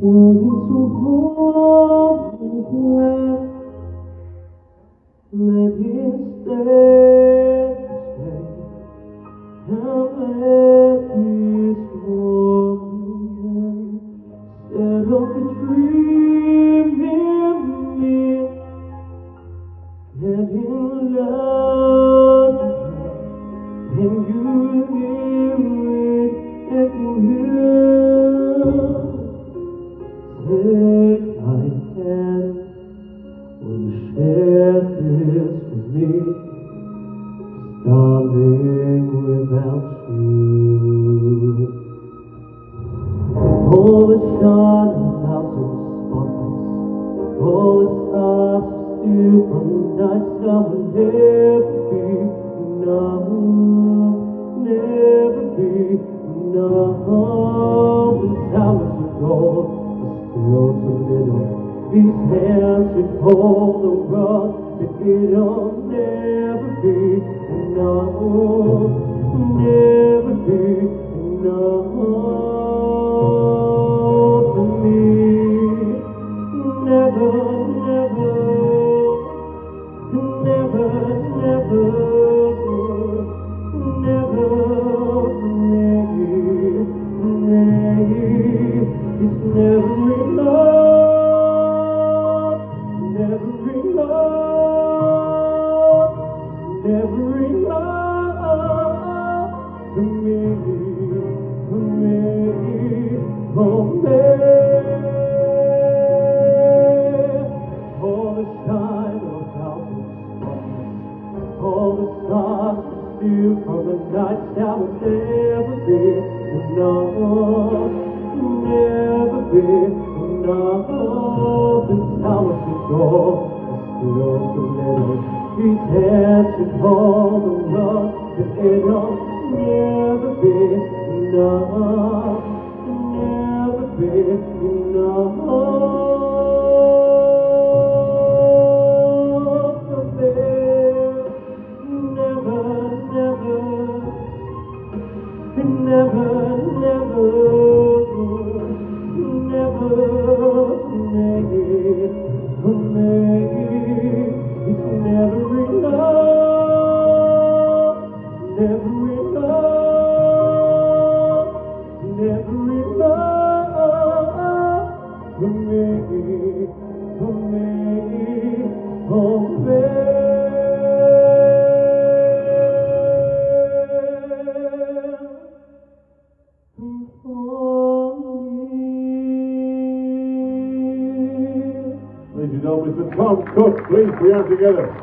Working so hard and glad, let him stay. Now let this morning set up a dream in me. Let him love you. Can you hear it echoing? Take my hand, will you share this with me? Darling, without you, all the shining thousand spotlights, all the stars steal from the night sky will never be enough, never be enough. And talents of gold are still too little. These hands should hold the world, but it'll never be enough, never be enough for me. Never, never, never, never, never for me. It's never enough, never enough, never enough for me, for me, for me. All the shine of thousand stars, all the stars we steal from the night sky will never be enough, never be enough. And towers of gold are still so little. These hands should hold the world, but it'll never be enough, never be enough for me. Never, never, never, never, never for me. It's never enough, never enough, never enough for me, for me, for me. Ladies and gentlemen, Mr. Tom Cook, please, we are together.